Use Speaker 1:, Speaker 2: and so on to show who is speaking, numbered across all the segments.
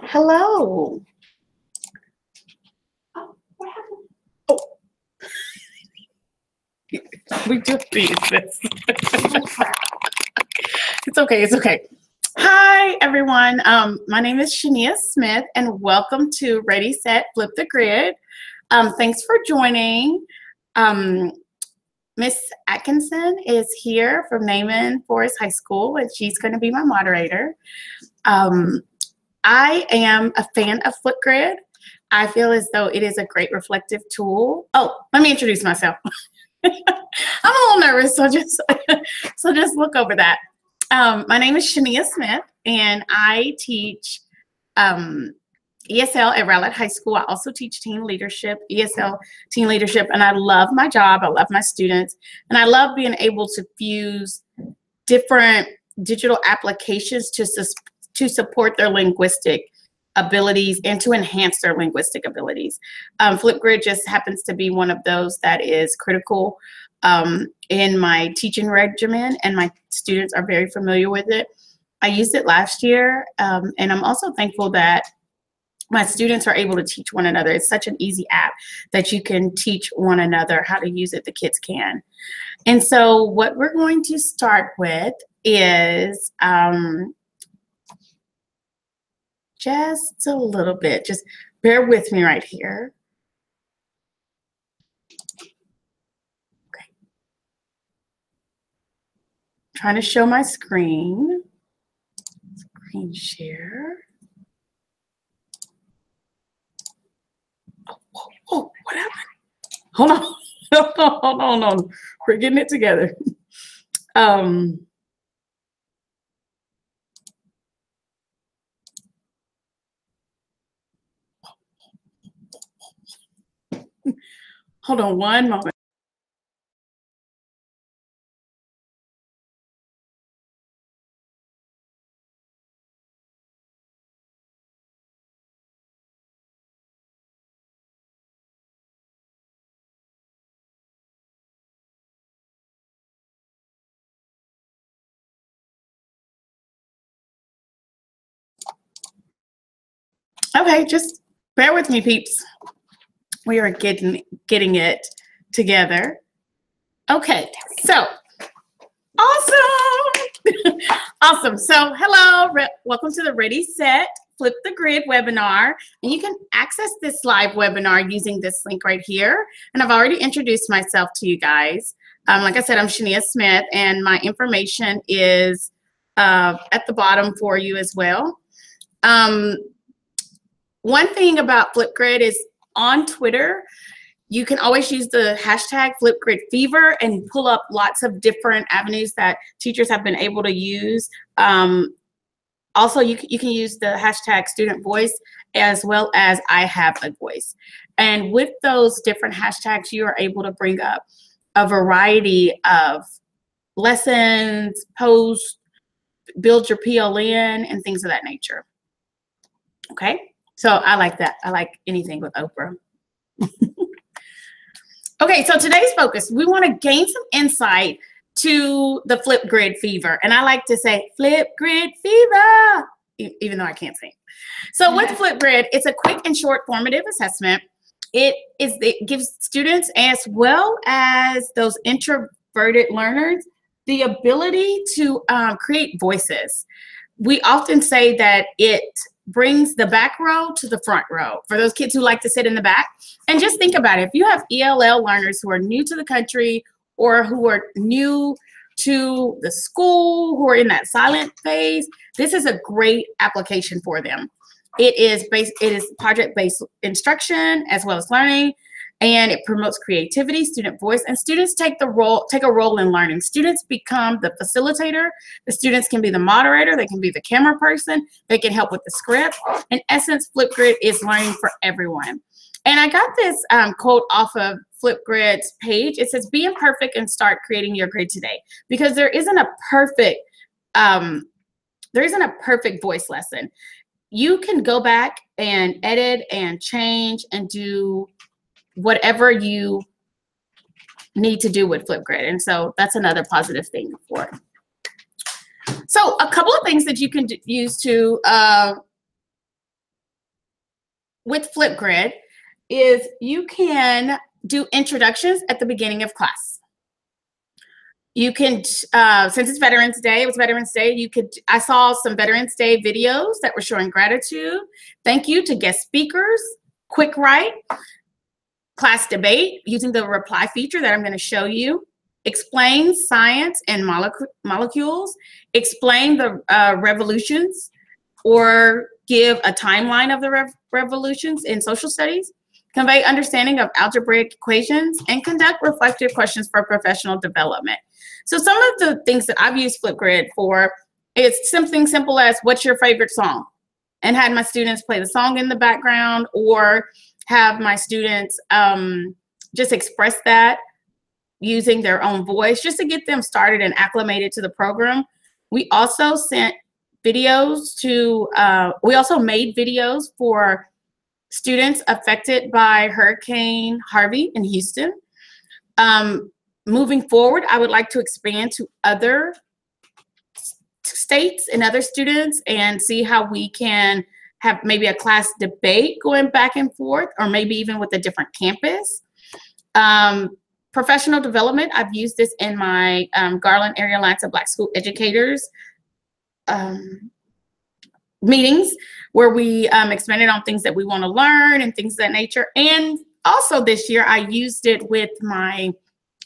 Speaker 1: Hello. Oh, what happened? Oh, we just did this. It's okay. It's okay. Hi, everyone. My name is Shania Smith, and welcome to Ready, Set, Flip the Grid. Thanks for joining. Miss Atkinson is here from Naaman Forest High School, and she's going to be my moderator. I am a fan of Flipgrid. I feel as though it is a great reflective tool. Oh, let me introduce myself. I'm a little nervous, so just look over that. My name is Shania Smith, and I teach ESL at Rowlett High School. I also teach teen leadership, ESL teen leadership, and I love my job. I love my students, and I love being able to fuse different digital applications to support their linguistic abilities and to enhance their linguistic abilities. Flipgrid just happens to be one of those that is critical in my teaching regimen, and my students are very familiar with it. I used it last year, and I'm also thankful that my students are able to teach one another. It's such an easy app that you can teach one another how to use it. The kids can. And so what we're going to start with is just a little bit. Just bear with me right here. Okay. Trying to show my screen. Screen share. Oh, what happened? Hold on. Hold on. We're getting it together. Hold on one moment. Okay, just bear with me, peeps. We are getting it together. Okay, so awesome. Awesome. So hello, welcome to the Ready, Set, Flip the Grid webinar. And you can access this live webinar using this link right here. And I've already introduced myself to you guys. Like I said, I'm Shania Smith, and my information is at the bottom for you as well. One thing about Flipgrid is on Twitter, you can always use the hashtag FlipGridFever and pull up lots of different avenues that teachers have been able to use. Also, you can use the hashtag Student Voice as well as I Have a Voice. And with those different hashtags, you are able to bring up a variety of lessons, posts, build your PLN, and things of that nature. Okay? So I like that. I like anything with Oprah. Okay, so today's focus, we want to gain some insight to the Flipgrid fever. And I like to say Flipgrid fever, even though I can't sing. So with Flipgrid, it's a quick and short formative assessment. It gives students as well as those introverted learners the ability to create voices. We often say that it brings the back row to the front row for those kids who like to sit in the back. And just think about it. If you have ELL learners who are new to the country or who are new to the school, who are in that silent phase, this is a great application for them. It is project-based instruction as well as learning, and it promotes creativity, student voice, and students take a role in learning. Students become the facilitator. The students can be the moderator. They can be the camera person. They can help with the script. In essence, Flipgrid is learning for everyone. And I got this quote off of Flipgrid's page. It says, "Be imperfect and start creating your grid today," because there isn't a perfect voice lesson. You can go back and edit and change and do whatever you need to do with Flipgrid. And so that's another positive thing for it. So a couple of things that you can use to with Flipgrid is you can do introductions at the beginning of class. You can, since it's Veterans Day, it was Veterans Day, I saw some Veterans Day videos that were showing gratitude. Thank you to guest speakers, quick write, class debate using the reply feature that I'm going to show you, explain science and molecules, explain the revolutions, or give a timeline of the revolutions in social studies, convey understanding of algebraic equations, and conduct reflective questions for professional development. So some of the things that I've used Flipgrid for is something simple as, what's your favorite song? And had my students play the song in the background, or have my students just express that using their own voice, just to get them started and acclimated to the program. We also sent videos to, we also made videos for students affected by Hurricane Harvey in Houston. Moving forward, I would like to expand to other states and other students and see how we can have maybe a class debate going back and forth, or maybe even with a different campus. Professional development, I've used this in my Garland Area Alliance of Black School Educators meetings, where we expanded on things that we want to learn and things of that nature. And also this year, I used it with my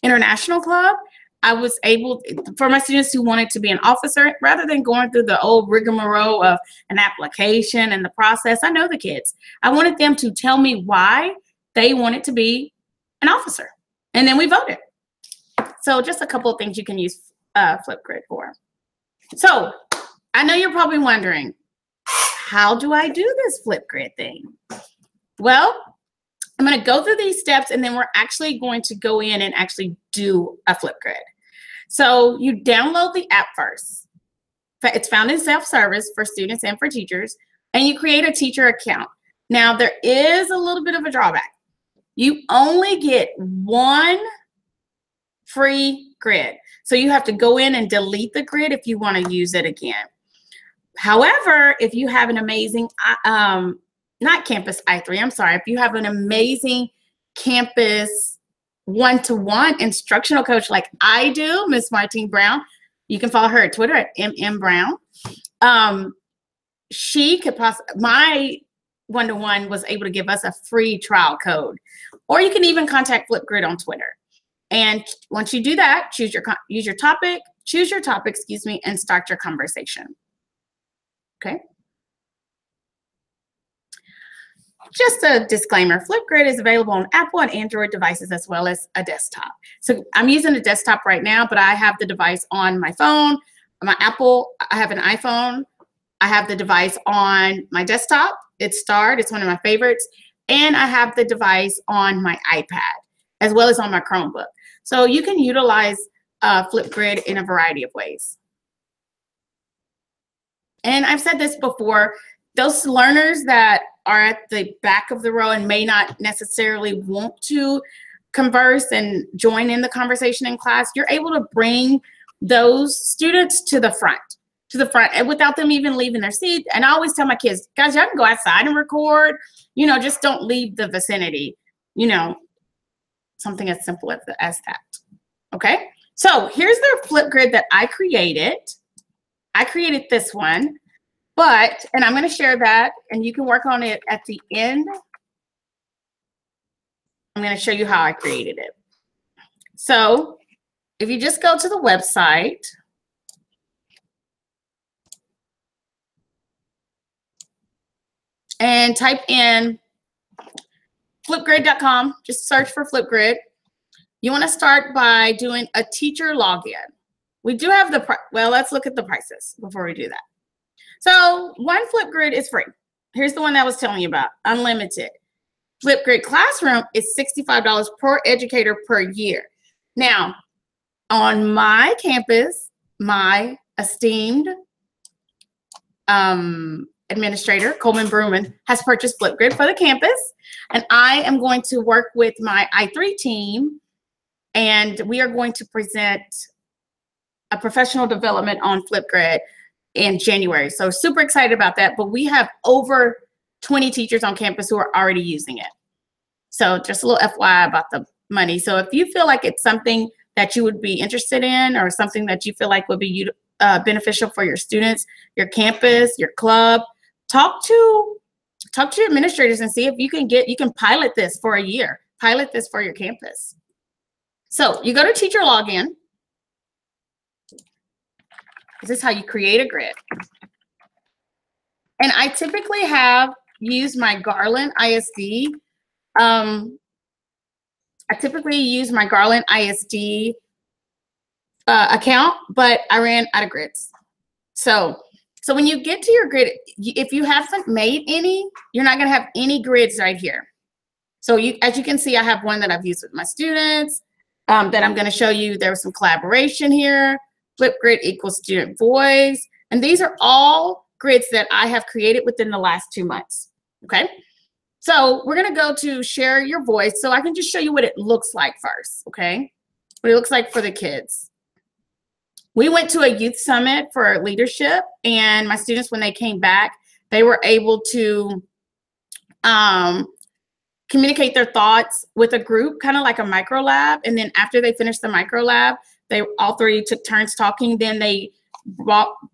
Speaker 1: international club. I was able, for my students who wanted to be an officer, rather than going through the old rigmarole of an application and the process, I know the kids. I wanted them to tell me why they wanted to be an officer. And then we voted. So just a couple of things you can use Flipgrid for. So I know you're probably wondering, how do I do this Flipgrid thing? Well, I'm going to go through these steps, and then we're actually going to go in and actually do a Flipgrid. So you download the app first. It's found in self-service for students and for teachers, and you create a teacher account. Now, there is a little bit of a drawback. You only get one free grid. So you have to go in and delete the grid if you want to use it again. However, if you have an amazing, not Campus i3, I'm sorry, if you have an amazing campus one-to-one instructional coach like I do, Miss Martine Brown, you can follow her at Twitter at MMBrown. She could my one-to-one was able to give us a free trial code. Or you can even contact Flipgrid on Twitter. And once you do that, choose your topic, excuse me, and start your conversation. Okay. Just a disclaimer, Flipgrid is available on Apple and Android devices as well as a desktop. So I'm using a desktop right now, but I have the device on my phone, my Apple, I have an iPhone, I have the device on my desktop, it's starred, it's one of my favorites, and I have the device on my iPad as well as on my Chromebook. So you can utilize Flipgrid in a variety of ways. And I've said this before, those learners that are at the back of the row and may not necessarily want to converse and join in the conversation in class, you're able to bring those students to the front, and without them even leaving their seat. And I always tell my kids, guys, y'all can go outside and record, you know, just don't leave the vicinity, you know, something as simple as that. Okay, so here's the Flipgrid that I created. I created this one. But, and I'm going to share that, and you can work on it at the end. I'm going to show you how I created it. So if you just go to the website, and type in flipgrid.com, just search for Flipgrid. You want to start by doing a teacher login. We do have the, well, let's look at the prices before we do that. So one Flipgrid is free. Here's the one that I was telling you about, unlimited. Flipgrid Classroom is $65 per educator per year. Now, on my campus, my esteemed administrator, Coleman Bruman, has purchased Flipgrid for the campus, and I am going to work with my I3 team, and we are going to present a professional development on Flipgrid in January. So super excited about that. But we have over 20 teachers on campus who are already using it. So just a little FYI about the money. So if you feel like it's something that you would be interested in, or something that you feel like would be beneficial for your students, your campus, your club, talk to your administrators and see if you can pilot this for a year. Pilot this for your campus. So you go to teacher login. This is how you create a grid. And I typically have used my Garland ISD. I typically use my Garland ISD account, but I ran out of grids. So when you get to your grid, if you haven't made any, you're not going to have any grids right here. So as you can see, I have one that I've used with my students that I'm going to show you. There was some collaboration here. Flipgrid equals student voice. And these are all grids that I have created within the last 2 months. Okay. So we're going to go to share your voice. So I can just show you what it looks like first. Okay. What it looks like for the kids. We went to a youth summit for leadership, and my students, when they came back, they were able to communicate their thoughts with a group, kind of like a micro lab. And then after they finished the micro lab, they all three took turns talking. Then they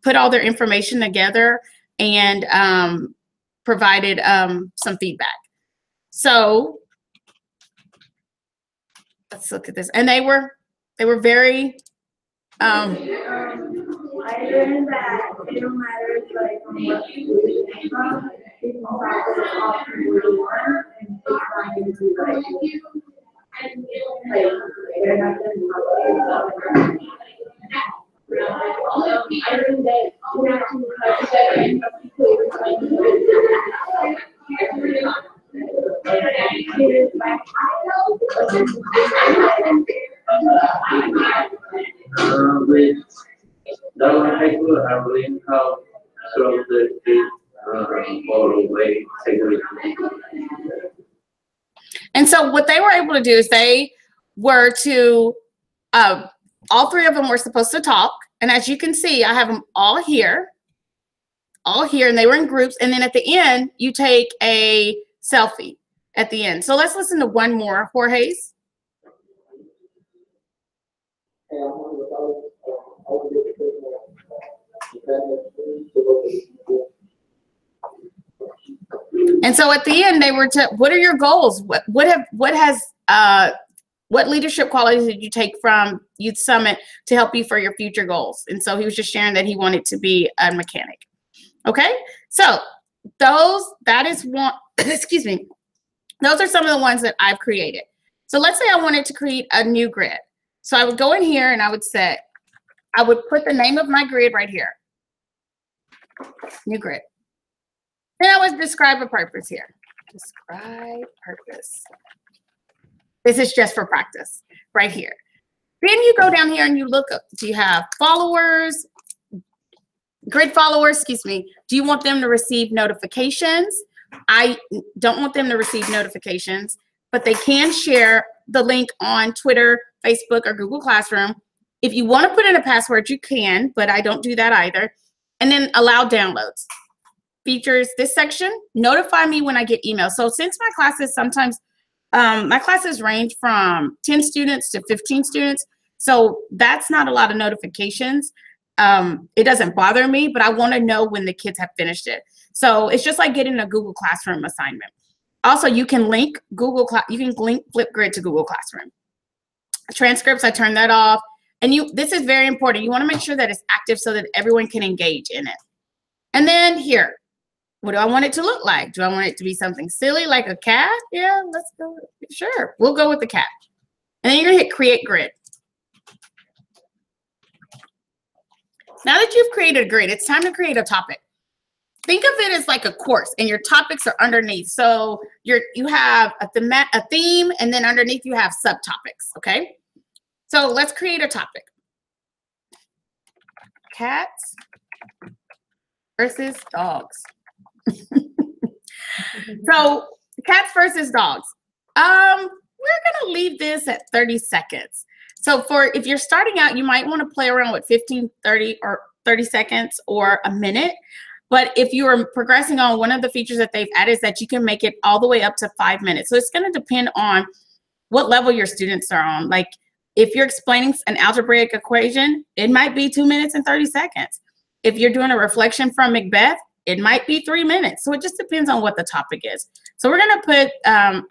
Speaker 1: put all their information together and provided some feedback. So let's look at this. And they were very
Speaker 2: I learned that it don't matter like from what you from, you can practice off from where you want, and it's not going to be like they're not going to be. I learned that you have to cut seven
Speaker 3: with Darwin High School, I learned how to the all way technically.
Speaker 1: And so what they were able to do is they were to, all three of them were supposed to talk. And as you can see, I have them all here, and they were in groups. And then at the end, you take a selfie at the end. So let's listen to one more, Jorge's. And so at the end, they were to, what are your goals? What leadership qualities did you take from Youth Summit to help you for your future goals? And so he was just sharing that he wanted to be a mechanic. Okay, so that is one, excuse me, those are some of the ones that I've created. So let's say I wanted to create a new grid. So I would go in here and I would put the name of my grid right here. New grid. Then I would describe a purpose here. Describe purpose. This is just for practice right here. Then you go down here and you look up, do you have followers, grid followers, excuse me. Do you want them to receive notifications? I don't want them to receive notifications, but they can share the link on Twitter, Facebook, or Google Classroom. If you want to put in a password, you can, but I don't do that either. And then allow downloads. Features, this section, notify me when I get emails. So since my classes sometimes, my classes range from 10 students to 15 students. So that's not a lot of notifications. It doesn't bother me, but I want to know when the kids have finished it. So it's just like getting a Google Classroom assignment. Also, you can link Flipgrid to Google Classroom. Transcripts, I turn that off. And this is very important. You want to make sure that it's active so that everyone can engage in it. And then here, what do I want it to look like? Do I want it to be something silly like a cat? Yeah, let's go. Sure, we'll go with the cat. And then you're going to hit Create Grid. Now that you've created a grid, it's time to create a topic. Think of it as like a course, and your topics are underneath. So you have a theme, and then underneath you have subtopics, okay? So let's create a topic. Cats versus dogs. So cats versus dogs. We're gonna leave this at 30 seconds. So if you're starting out, you might want to play around with 15, 30, or 30 seconds or a minute. But if you are progressing on, one of the features that they've added is that you can make it all the way up to 5 minutes. So it's going to depend on what level your students are on. Like if you're explaining an algebraic equation, it might be 2 minutes and 30 seconds. If you're doing a reflection from Macbeth, it might be 3 minutes. So it just depends on what the topic is. So we're going to put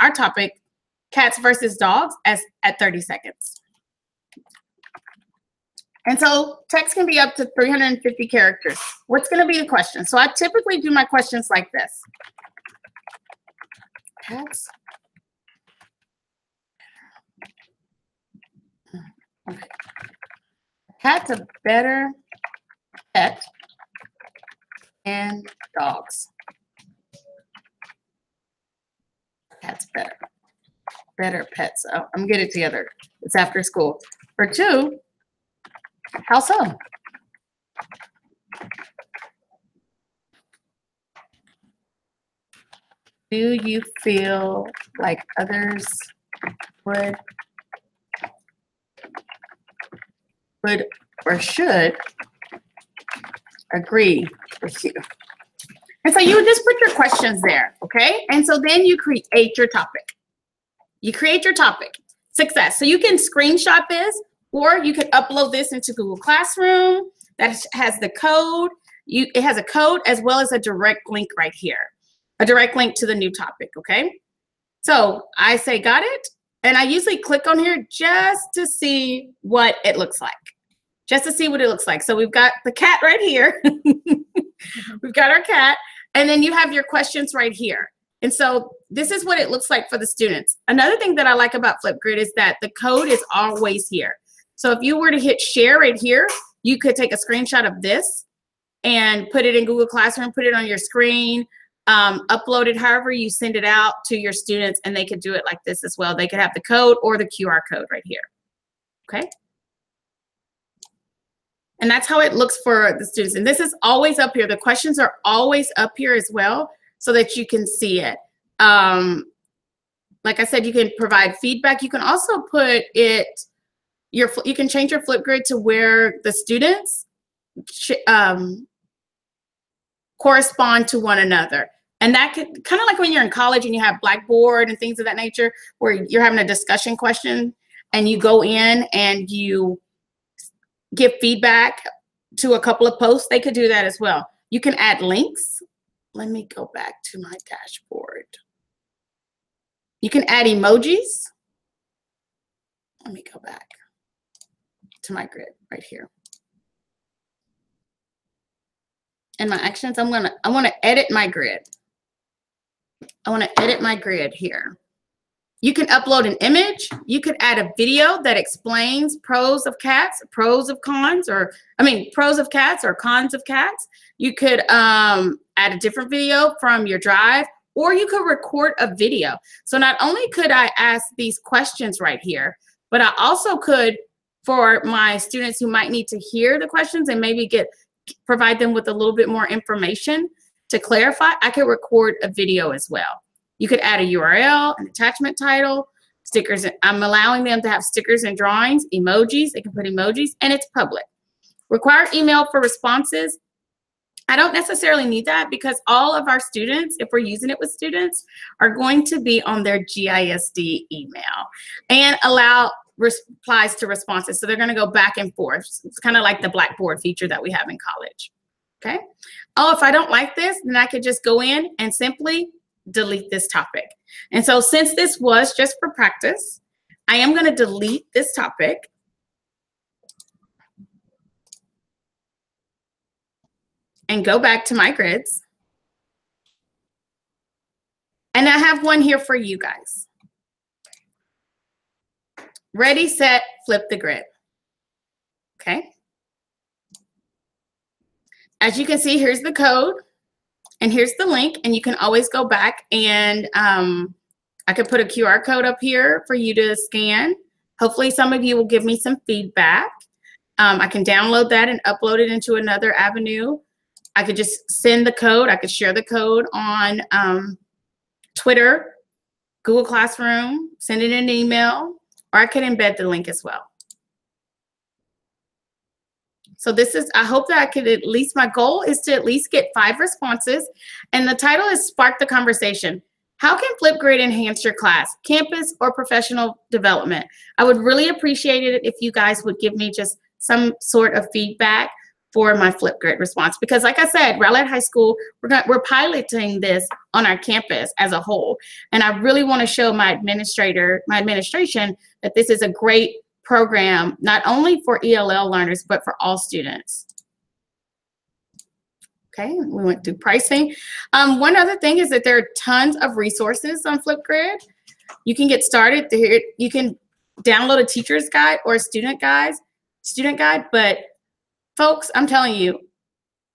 Speaker 1: our topic, cats versus dogs, at 30 seconds. And so text can be up to 350 characters. What's going to be the question? So I typically do my questions like this. Cats. Okay. Cats a better pet than dogs. Cats better. Better pets. Oh, I'm getting it together. It's after school. For 2, how so? Do you feel like others would or should agree with you? And so you would just put your questions there, okay? And so then you create your topic. You create your topic. Success. So you can screenshot this, or you can upload this into Google Classroom. That has the code. It has a code as well as a direct link right here. A direct link to the new topic, okay? So I say, got it? And I usually click on here just to see what it looks like. Just to see what it looks like. So we've got the cat right here. We've got our cat. And then you have your questions right here. And so this is what it looks like for the students. Another thing that I like about Flipgrid is that the code is always here. So if you were to hit share right here, you could take a screenshot of this and put it in Google Classroom, put it on your screen, upload it however you send it out to your students, and they could do it like this as well. They could have the code or the QR code right here, okay? And that's how it looks for the students. And this is always up here. The questions are always up here as well so that you can see it. Like I said, you can provide feedback. You can also put it, you can change your Flipgrid to where the students correspond to one another. And that could, kind of like when you're in college and you have Blackboard and things of that nature, where you're having a discussion question and you go in and you give feedback to a couple of posts, they could do that as well. You can add links. Let me go back to my dashboard. You can add emojis. Let me go back to my grid right here. And my actions, I want to edit my grid. I want to edit my grid here. You can upload an image. You could add a video that explains pros of cats, pros of cons, or pros of cats or cons of cats. You could add a different video from your drive, or you could record a video. So not only could I ask these questions right here, but I also could, for my students who might need to hear the questions and maybe provide them with a little bit more information to clarify, I could record a video as well. You could add a URL, an attachment title, stickers. I'm allowing them to have stickers and drawings, emojis. They can put emojis, and it's public. Require email for responses. I don't necessarily need that because all of our students, if we're using it with students, are going to be on their GISD email and allow replies to responses. So they're going to go back and forth. It's kind of like the Blackboard feature that we have in college. Okay. Oh, if I don't like this, then I could just go in and simply delete this topic. And so since this was just for practice, I am going to delete this topic. And go back to my grids. And I have one here for you guys. Ready, set, flip the grid. Okay. As you can see, here's the code and here's the link, and you can always go back and I could put a QR code up here for you to scan. Hopefully some of you will give me some feedback. I can download that and upload it into another avenue. I could just send the code. I could share the code on Twitter, Google Classroom, send it in an email, or I could embed the link as well. So this is, I hope that I could at least, my goal is to at least get 5 responses. And the title is Spark the Conversation. How can Flipgrid enhance your class, campus, or professional development? I would really appreciate it if you guys would give me just some sort of feedback for my Flipgrid response. Because like I said, Rowlett High School, we're piloting this on our campus as a whole. And I really want to show my administration that this is a great program, not only for ELL learners, but for all students. Okay, we went through pricing. One other thing is that there are tons of resources on Flipgrid. You can get started there. You can download a teacher's guide or a student guide, but folks, I'm telling you,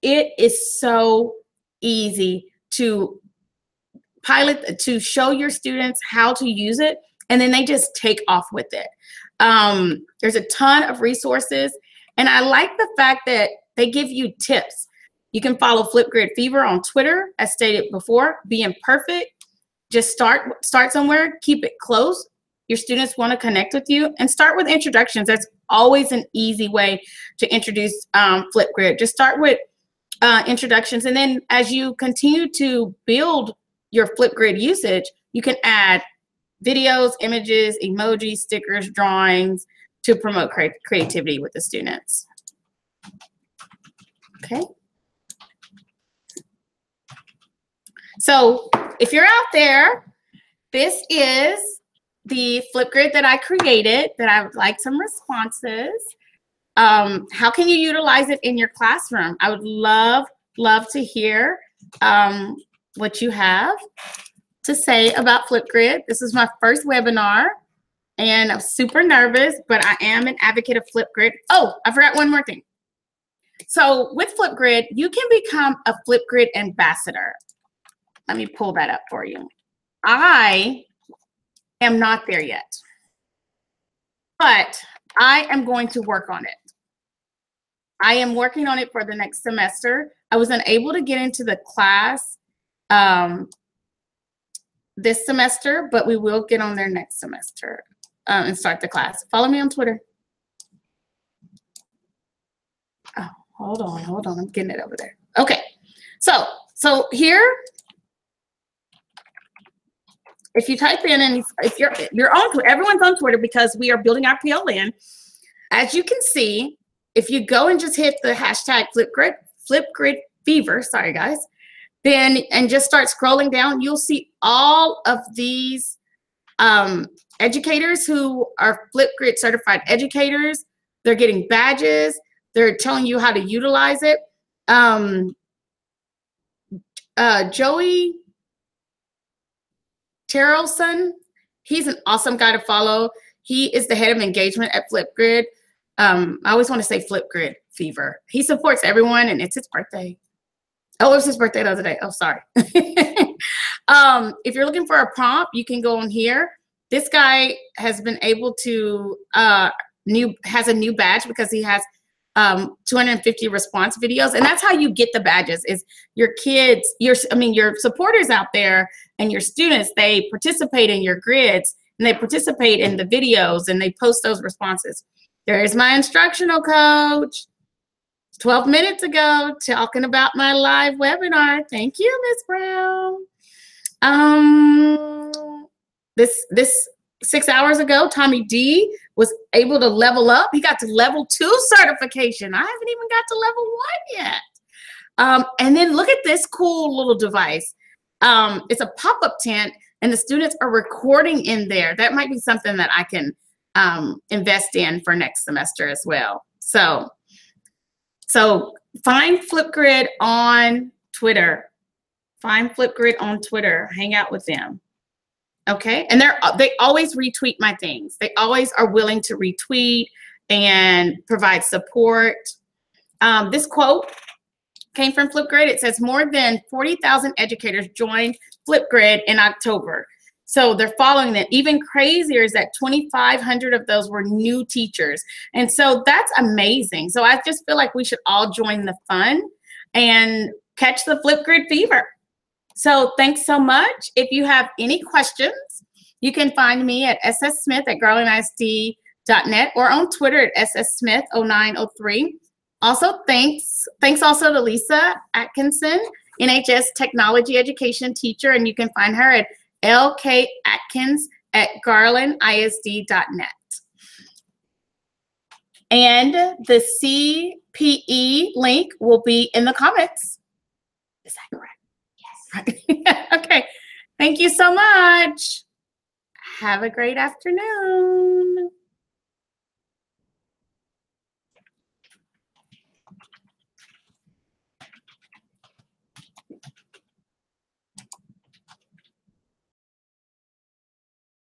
Speaker 1: it is so easy to pilot, to show your students how to use it, and then they just take off with it. There's a ton of resources, and I like the fact that they give you tips. You can follow Flipgrid Fever on Twitter, as stated before. Be imperfect. Just start somewhere. Keep it close. Your students want to connect with you, and start with introductions. That's always an easy way to introduce Flipgrid. Just start with introductions, and then as you continue to build your Flipgrid usage, you can add videos, images, emojis, stickers, drawings to promote creativity with the students. Okay. So if you're out there, this is the Flipgrid that I created that I would like some responses. How can you utilize it in your classroom? I would love to hear what you have to say about Flipgrid. This is my first webinar, and I'm super nervous, but I am an advocate of Flipgrid. Oh, I forgot one more thing. So with Flipgrid, you can become a Flipgrid ambassador. Let me pull that up for you. I am not there yet, but I am going to work on it. I am working on it for the next semester. I was unable to get into the class this semester, but we will get on there next semester and start the class. Follow me on Twitter. Oh, hold on. I'm getting it over there. Okay, so here, if you type in, and if you're on Twitter, everyone's on Twitter because we are building our PLN. As you can see, if you go and just hit the hashtag Flipgrid Fever, sorry guys, then and just start scrolling down, you'll see all of these educators who are Flipgrid certified educators. They're getting badges. They're telling you how to utilize it. Joey Terrellson, he's an awesome guy to follow. He is the head of engagement at Flipgrid. I always want to say Flipgrid Fever. He supports everyone, and it's his birthday. Oh, it was his birthday the other day. Oh, sorry. If you're looking for a prompt, you can go on here. This guy has been able to has a new badge because he has 250 response videos, and that's how you get the badges. Is your kids, your supporters out there and your students, they participate in your grids and they participate in the videos and they post those responses. There's my instructional coach 12 minutes ago talking about my live webinar. Thank you, Ms. Brown. This 6 hours ago, Tommy D was able to level up. He got to level 2 certification. I haven't even got to level 1 yet. And then look at this cool little device. It's a pop-up tent, and the students are recording in there. That might be something that I can invest in for next semester as well. So find Flipgrid on Twitter. Find Flipgrid on Twitter. Hang out with them. Okay, and they always retweet my things. They always are willing to retweet and provide support. This quote came from Flipgrid. It says, more than 40,000 educators joined Flipgrid in October. So they're following it. Even crazier is that 2,500 of those were new teachers. And so that's amazing. So I just feel like we should all join the fun and catch the Flipgrid fever. So thanks so much. If you have any questions, you can find me at ssmith@garlandisd.net or on Twitter at sssmith0903. Also, thanks also to Lisa Atkinson, NHS Technology Education teacher, and you can find her at lkatkins@garlandisd.net. And the CPE link will be in the comments. Is that correct? Yes. Okay. Thank you so much. Have a great afternoon.